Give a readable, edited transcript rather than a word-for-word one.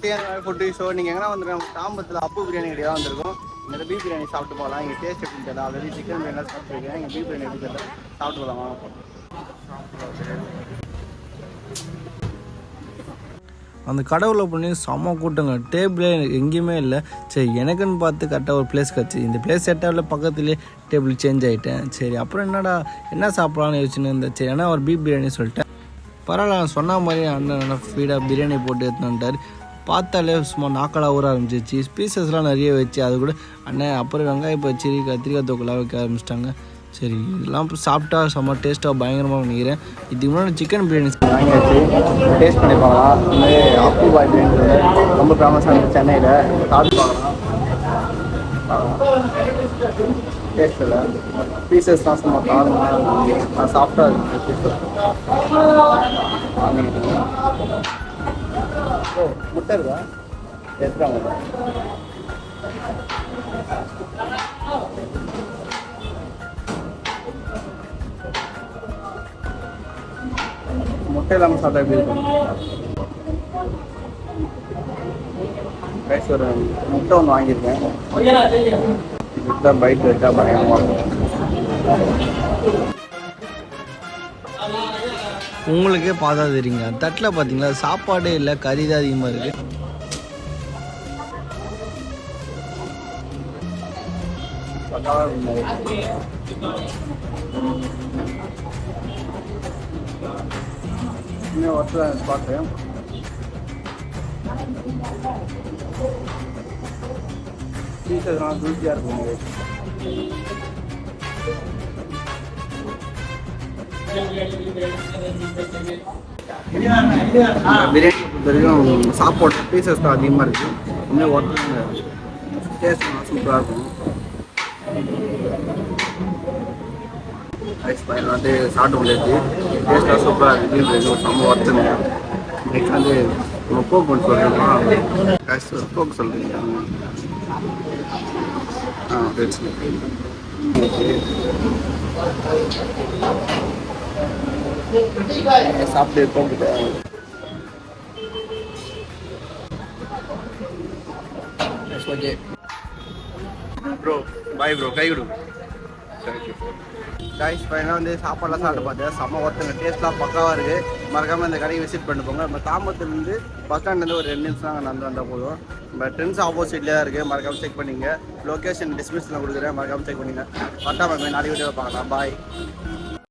Sathya food show நீங்கள் எங்கன்னா வந்துருக்கோம் தாம்பரத்தில் அப்பு பிரியாணி கடையாக வந்திருக்கும். இங்கே பீஃப் பிரியாணி சாப்பிட்டு போகலாம். இங்கே டேஸ்ட் எப்படி தெரியல. ஆல்ரெடி சிக்கன் பிரியாணி சாப்பிட்டுருக்கேன். இங்கே பீஃப் பிரியாணி எப்படி தெரியல சாப்பிட்டு போகலாம். அந்த கடவுளில் பண்ணி செம்ம கூட்டங்க. டேபிளே எங்கேயுமே இல்லை. சரி எனக்குன்னு பார்த்து கரெக்டாக ஒரு பிளேஸ் கிடச்சி. இந்த பிளேஸ் செட்டாவில் பக்கத்துலேயே டேபிள் சேஞ்ச் ஆகிட்டேன். சரி அப்புறம் என்னடா என்ன சாப்பிட்லான்னு யோசிச்சுன்னு இருந்தேன். சரி ஏன்னா ஒரு பீஃப் பிரியாணி சொல்லிட்டேன். பரவாயில்ல நான் சொன்ன மாதிரி அண்ணன் நல்லா ஃபீடாக பிரியாணி போட்டு எடுத்துட்டார். பார்த்தாலே சும்மா நாக்கெல்லாம் ஊற ஆரம்பிச்சிச்சு. பீசஸ்லாம் நிறைய வச்சு அது கூட அண்ணன் அப்புறம் வெங்காயம் பச்சரி கத்திரிக்காய் தொக்கெல்லாம் வைக்க ஆரம்பிச்சிட்டாங்க. சரி இதெல்லாம் சாப்பிட்டா செம்ம டேஸ்ட்டாக பயங்கரமாக நினைக்கிறேன். இதுக்கு முன்னாடி சிக்கன் பிரியாணி வாங்கியாச்சு. டேஸ்ட் பண்ணி பார்க்கலாம். இதுமாதிரி அப்பு பாய் பிரியாணி ரொம்ப ஃபேமஸாக சென்னையில் சாப்பிட்டு பார்க்கலாம். டேஸ்ட் இல்லை பீசஸ்லாம் சும்மா காரணமாக சாஃப்டாக இருக்குது பீசஸ். ஓ முட்டை இருக்கா எடுத்துக்காங்க. முட்டை இல்லாமல் சாப்பிட்டா எப்படி இருக்கும்? ரைஸ் ஒரு முட்டை ஒன்று வாங்கியிருக்கேன். இதுதான் பைட் வச்சா பயங்கரமாக இருக்கும். உங்களுக்கே பார்த்தா தெரியுங்க. தட்டில் பார்த்தீங்களா சாப்பாடே இல்லை, கறி தான் அதிகமாக இருக்குது. இன்னும் ஒருத்தர் பார்த்தேன். பீசஸ்லாம் ஜூஸியாக இருக்கும். பிரியாணி பொறுத்த வரைக்கும் சாப்பாடு பீசஸ் தான் அதிகமாக இருக்குது. இன்னும் ஒருத்தர் டேஸ்ட்லாம் சூப்பராக இருக்கும். ரைஸ் பையன் வந்து சாப்பிட்டு முடியாது. டேஸ்ட்டாக சூப்பராக இருக்குது. செம்ம ஒருத்தனை நெக்ஸ்ட் வந்து நம்ம கோக் ஒன்று சொல்கிறோமா கோக் சொல்கிறீங்க. சாப்பிட்டு கோக்கிட்ட ஓகே ப்ரோ பாய் ப்ரோ கை விடு. கைஸ் ஃபைனலாக வந்து சாப்பாடெலாம் சாப்பிட்டு பார்த்தேன். செம்ம ஒருத்தங்க டேஸ்ட்லாம் பக்காவாக இருக்குது. மறக்காமல் இந்த கடையை விசிட் பண்ணிட்டு போங்க. நம்ம தாம்பரத்துலேருந்து பஸ் ஸ்டாண்ட்லேருந்து ஒரு 2 நிமிஷம் நாங்கள் நடந்து வந்தால் போதும். நம்ம ட்ரெண்ட்ஸ் ஆப்போசிட்லேயே தான் இருக்குது. மறக்காமல் செக் பண்ணிங்க. லொக்கேஷன் டிஸ்கிரிப்ஷனில் கொடுக்குறேன். மறக்காமல் செக் பண்ணிங்க. பட்டாமல் நாளைக்கு வீடியோ பார்க்கலாம். பாய்.